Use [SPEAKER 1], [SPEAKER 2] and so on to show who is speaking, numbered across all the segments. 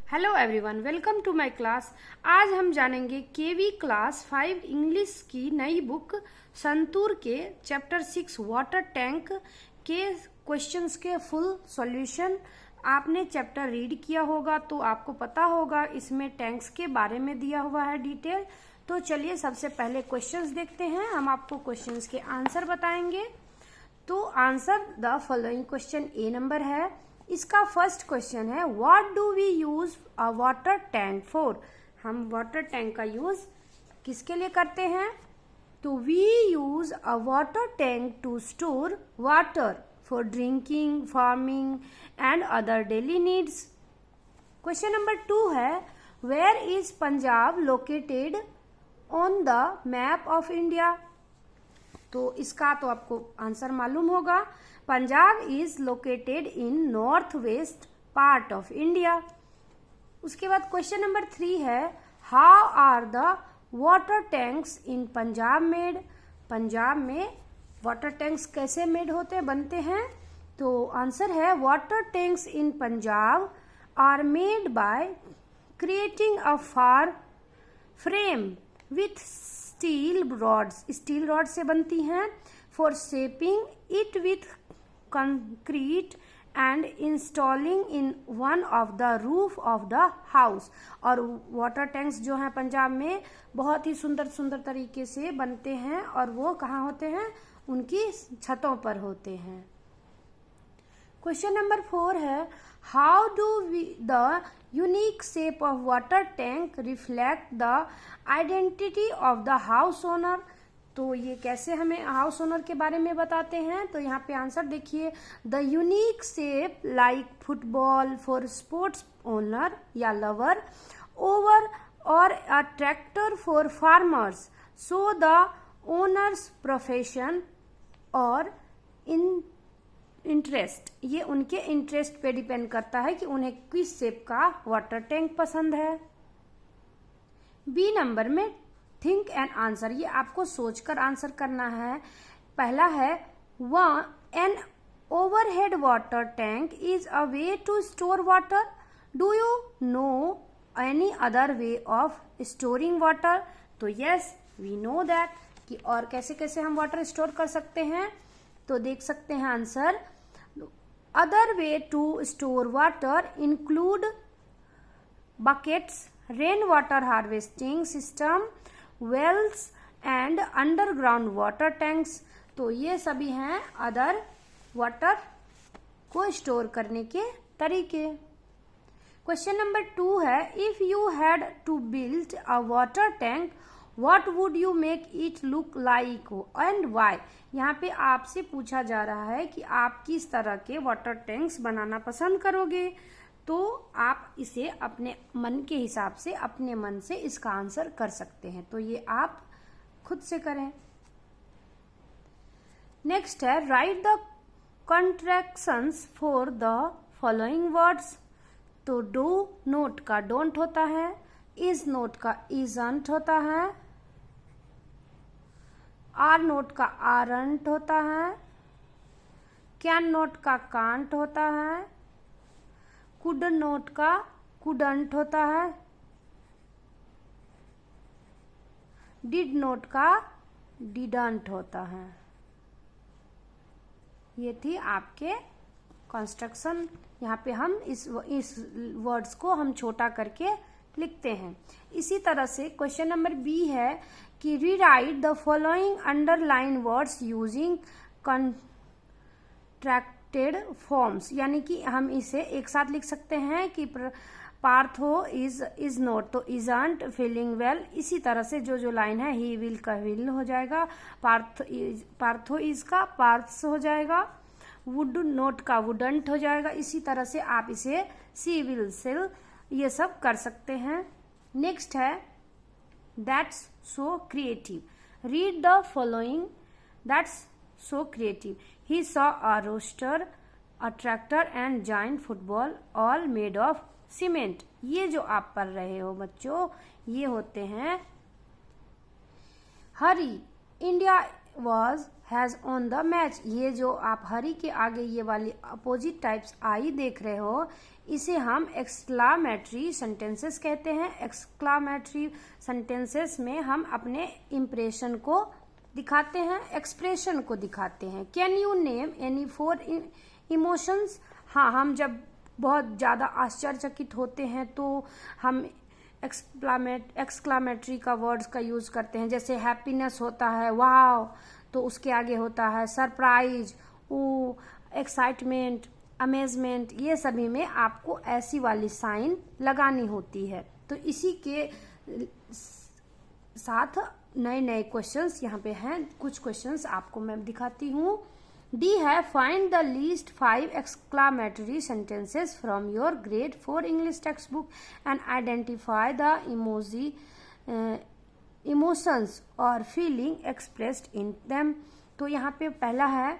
[SPEAKER 1] Hello everyone, welcome to my class. आज हम जानेंगे केवी क्लास 5 इंग्लिश की नई बुक संतूर के चैप्टर 6 वाटर टैंक के क्वेश्चंस के फुल सॉल्यूशन। आपने चैप्टर रीड किया होगा तो आपको पता होगा इसमें टैंक्स के बारे में दिया हुआ है डिटेल। तो चलिए सबसे पहले क्वेश्चंस देखते हैं। हम आपको क्वेश्चंस के आंसर बताएंगे। तो answer the following question A number है। इसका फर्स्ट क्वेश्चन है what do we use a water tank for. हम वाटर टैंक का यूज किसके लिए करते हैं? तो we use a water tank to store water for drinking, farming and other daily needs. Question number 2 है where is Punjab located on the map of India. तो इसका तो आपको आंसर मालूम होगा। Punjab is located in north west part of India. उसके बाद question number 3 है how are the water tanks in Punjab made. Punjab में वाटर टैंक्स कैसे मेड होते हैं, बनते हैं? तो आंसर है water tanks in Punjab are made by creating a far frame with steel rods. Steel rod से बनती हैं। For shaping it with concrete and installing in one of the roof of the house. और water tanks जो हैं पंजाब में बहुत ही सुंदर सुंदर तरीके से बनते हैं और वो कहाँ होते हैं? उनकी छतों पर होते हैं। क्वेश्चन नंबर 4 है how do we the unique shape of water tank reflect the identity of the house owner. तो ये कैसे हमें हाउस ओनर के बारे में बताते हैं? तो यहाँ पे आंसर देखिए the unique shape like football for sports owner या लवर ओवर और a tractor for farmers so the owner's profession और इन इंटरेस्ट। ये उनके इंटरेस्ट पे डिपेंड करता है कि उन्हें किस शेप का वाटर टैंक पसंद है। बी नंबर में थिंक एंड आंसर, ये आपको सोचकर आंसर करना है। पहला है an overhead water tank is a way to store water. Do you know any other way of storing water? तो यस वी नो दैट कि और कैसे कैसे हम वाटर स्टोर कर सकते हैं। तो देख सकते हैं answer other way to store water include buckets, rain water harvesting system, wells and underground water tanks. तो ये सभी हैं अदर वाटर को स्टोर करने के तरीके। क्वेश्चन नंबर 2 है if you had to build a water tank what would you make it look like and why. यहाँ पे आपसे पूछा जा रहा है कि आप किस तरह के वाटर टैंक्स बनाना पसंद करोगे। तो आप इसे अपने मन के हिसाब से, अपने मन से इसका आंसर कर सकते हैं। तो ये आप खुद से करें। नेक्स्ट है right the contractions for the following words. तो डू नोट का डोंट होता है, इज नोट का इजंट होता है, आर नोट का आरंट होता है, कैन नोट का कांट होता है, कुड नोट का कुडंट होता है, डिड नोट का डिडंट होता है। ये थी आपके कंस्ट्रक्शन। यहाँ पे हम इस वर्ड्स को हम छोटा करके लिखते हैं। इसी तरह से क्वेश्चन नंबर बी है कि rewrite the following underline words using contracted forms. यानी कि हम इसे एक साथ लिख सकते हैं कि पार्थो इज नॉट, तो इजंट फीलिंग वेल। इसी तरह से जो जो लाइन है ही विल का विल हो जाएगा, पार्थो इज का पार्थ्स हो जाएगा, वुड नॉट का वुडंट हो जाएगा। इसी तरह से आप इसे सी विल सिल ये सब कर सकते हैं। नेक्स्ट है that's so creative. Read the following that's so creative. He saw a rooster, a tractor and giant football all made of cement. ये जो आप पढ़ रहे हो बच्चों, ये होते हैं hurray India has won the match. ये जो आप हरी के आगे ये वाली अपोजिट टाइप्स आई देख रहे हो, इसे हम एक्सक्लामेटरी सेंटेंसेस कहते हैं। एक्सक्लामेटरी सेंटेंसेस में हम अपने इम्प्रेशन को दिखाते हैं, एक्सप्रेशन को दिखाते हैं। Can you name any 4 emotions? हाँ, हम जब बहुत ज़्यादा आश्चर्यचकित होते हैं तो हम एक्सक्लामेटरी का वर्ड्स का यूज करते हैं। जैसे हैप्पीनेस होता है वाव, तो उसके आगे होता है सरप्राइज, ओ, एक्साइटमेंट, अमेजमेंट। ये सभी में आपको ऐसी वाली साइन लगानी होती है। तो इसी के साथ नए नए क्वेश्चंस यहाँ पे हैं। कुछ क्वेश्चंस आपको मैं दिखाती हूँ। डी है find the least 5 exclamatory sentences from your grade 4 English textbook and identify the emotions or feeling expressed in them। तो यहाँ पे पहला है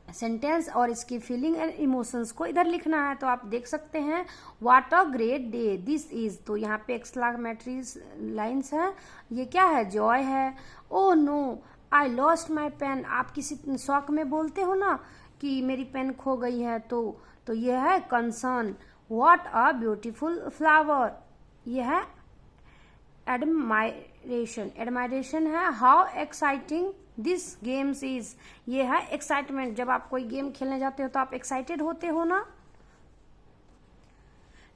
[SPEAKER 1] सेंटेंस और इसकी फीलिंग एंड इमोशंस को इधर लिखना है। तो आप देख सकते हैं what a great day this is. तो यहाँ पे एक्सक्लामेटरी लाइन्स है। ये क्या है? जॉय है। Oh no I lost my pen. आप किसी शौक में बोलते हो ना कि मेरी पेन खो गई है, तो ये है concern. What a beautiful flower, ये है एडमायरेशन। एडमायरेशन है। How exciting this games is, ये है एक्साइटमेंट। जब आप कोई गेम खेलने जाते हो तो आप एक्साइटेड होते हो ना।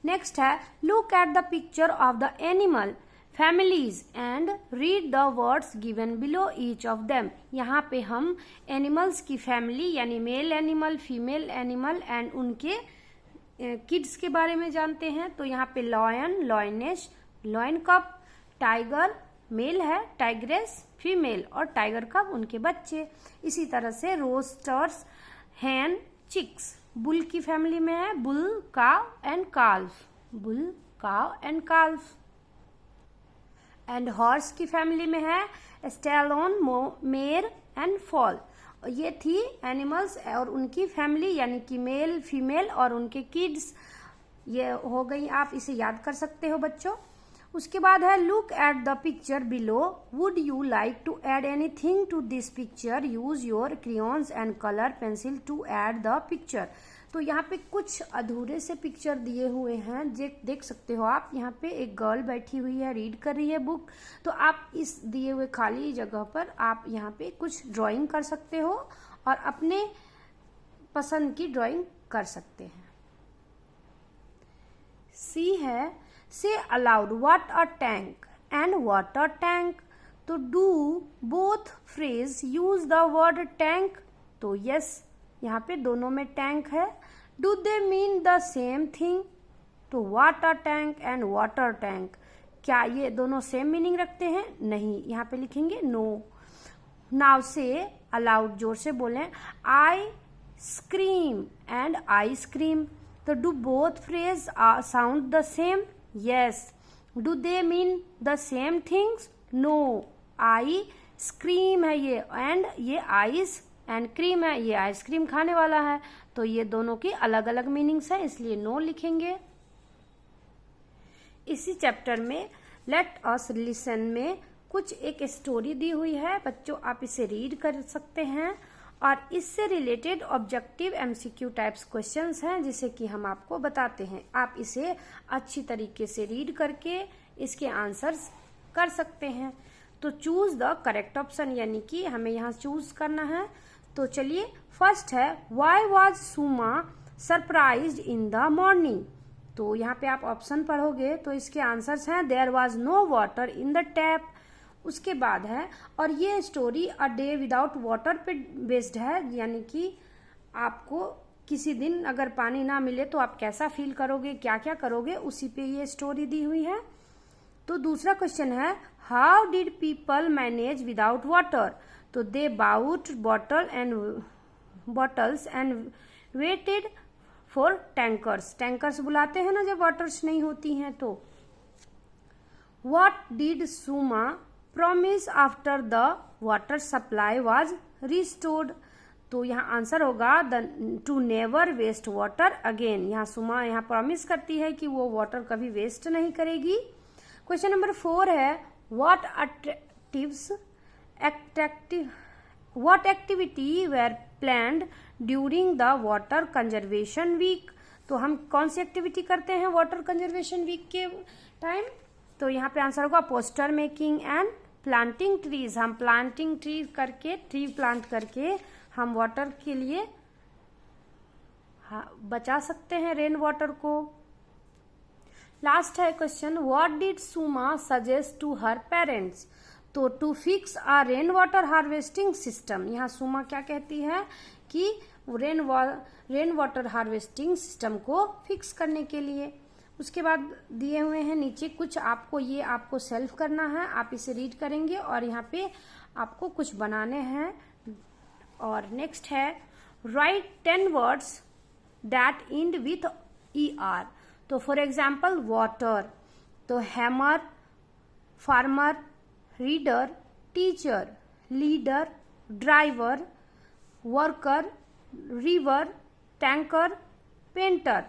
[SPEAKER 1] नेक्स्ट है look at the picture of the animal families and read the words given below each of them. यहाँ पे हम एनिमल्स की फैमिली यानी male animal, female animal and उनके किड्स के बारे में जानते हैं। तो यहाँ पे lion, lioness, lion cub, tiger male है, टाइग्रेस फीमेल और टाइगर कप उनके बच्चे। इसी तरह से रोस्टर्स, हैन, चिक्स बुल की फैमिली में है, बुल, काव एंड काल्फ, बुल, काव एंड काल्फ। एंड हॉर्स की फैमिली में है स्टैलोन, मेयर एंड फॉल। ये थी एनिमल्स और उनकी फैमिली यानी कि मेल, फीमेल और उनके किड्स। ये हो गई, आप इसे याद कर सकते हो बच्चों। उसके बाद है look at the picture below, would you like to add anything to this picture, use your crayons and colour pencil to add the picture. तो यहाँ पे कुछ अधूरे से पिक्चर दिए हुए हैं, देख सकते हो आप। यहाँ पे एक गर्ल बैठी हुई है, रीड कर रही है बुक। तो आप इस दिए हुए खाली जगह पर आप यहाँ पे कुछ ड्राइंग कर सकते हो और अपने पसंद की ड्राइंग कर सकते हैं। सी है say aloud what a tank and water tank. तो do both phrase use the word tank. तो यस, यहाँ पे दोनों में टैंक है। Do they mean the same thing? तो water tank and water tank, क्या ये दोनों सेम मीनिंग रखते हैं? नहीं, यहाँ पे लिखेंगे नो। नाउ से अलाउड, जोर से बोलें, आई स्क्रीम एंड आइसक्रीम। तो do both phrase sound the same? Yes. Do they mean the same things? No. I scream है ये एंड ये आइस एंड क्रीम है, ये आइसक्रीम खाने वाला है। तो ये दोनों की अलग अलग मीनिंग्स है, इसलिए नो लिखेंगे। इसी चैप्टर में लेट अस लिसन में कुछ एक स्टोरी दी हुई है बच्चों, आप इसे रीड कर सकते हैं और इससे related objective MCQ types questions हैं जिसे कि हम आपको बताते हैं। आप इसे अच्छी तरीके से रीड करके इसके आंसर्स कर सकते हैं। तो चूज द करेक्ट ऑप्शन, यानी कि हमें यहाँ चूज करना है। तो चलिए, फर्स्ट है why was Suma surprised in the morning. तो यहाँ पे आप ऑप्शन पढ़ोगे तो इसके आंसर्स हैं there was no water in the tap. उसके बाद है और ये story a day without water पे बेस्ड है, यानी कि आपको किसी दिन अगर पानी ना मिले तो आप कैसा फील करोगे, क्या क्या करोगे, उसी पे ये स्टोरी दी हुई है। तो दूसरा क्वेश्चन है how did people manage without water. तो they bought bottles and waited for tankers. Tankers बुलाते हैं ना जब वाटर्स नहीं होती हैं। तो what did Suma promise after the water supply was restored. तो यहाँ आंसर होगा to never waste water again. यहाँ सुमा यहाँ प्रॉमिस करती है कि वो वाटर कभी वेस्ट नहीं करेगी। क्वेश्चन नंबर 4 है what What activity were planned during the water conservation week? तो हम कौन सी एक्टिविटी करते हैं वाटर कंजर्वेशन वीक के टाइम? तो यहाँ पे आंसर होगा poster making and planting trees. हम प्लांटिंग ट्री करके, ट्री प्लांट करके हम वाटर के लिए बचा सकते हैं रेन वाटर को। लास्ट है question, what did Suma suggest to her parents? तो to fix a rain water harvesting system. यहाँ सुमा क्या कहती है कि रेन वाटर हार्वेस्टिंग सिस्टम को फिक्स करने के लिए। उसके बाद दिए हुए हैं नीचे कुछ, आपको सेल्फ करना है, आप इसे रीड करेंगे और यहाँ पे आपको कुछ बनाने हैं। और नेक्स्ट है write 10 words that end with ER। तो फॉर एग्जाम्पल वाटर, तो hammer, farmer, reader, teacher, leader, driver, worker, river, tanker, painter.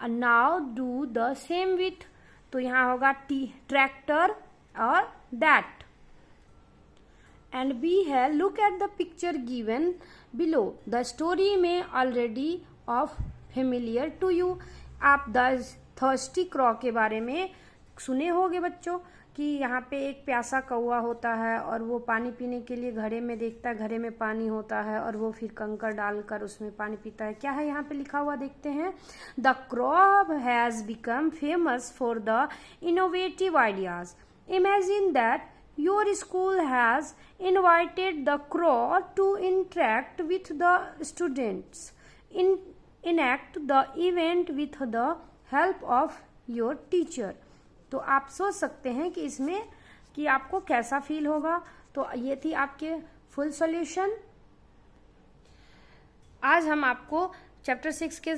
[SPEAKER 1] Now do the same with, तो यहाँ होगा ट्रैक्टर और दैट। एंड बी है look at the picture given below, the story में already of familiar to you. आप the thirsty crow के बारे में सुने होंगे बच्चों कि यहाँ पे एक प्यासा कौवा होता है और वो पानी पीने के लिए घड़े में देखता है, घड़े में पानी होता है और वो फिर कंकर डालकर उसमें पानी पीता है। क्या है यहाँ पे लिखा हुआ, देखते हैं। The crow has become famous for the innovative ideas. Imagine that your school has invited the crow to interact with the students, enact the event with the help of your teacher. तो आप सोच सकते हैं कि इसमें कि आपको कैसा फील होगा। तो ये थी आपके फुल सॉल्यूशन। आज हम आपको चैप्टर 6 के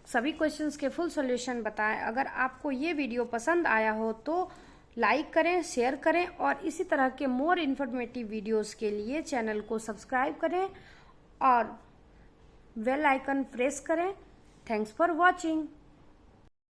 [SPEAKER 1] सभी क्वेश्चंस के फुल सॉल्यूशन बताएं। अगर आपको ये वीडियो पसंद आया हो तो लाइक करें, शेयर करें और इसी तरह के मोर इन्फॉर्मेटिव वीडियोस के लिए चैनल को सब्सक्राइब करें और बेल आइकन प्रेस करें। Thanks for watching.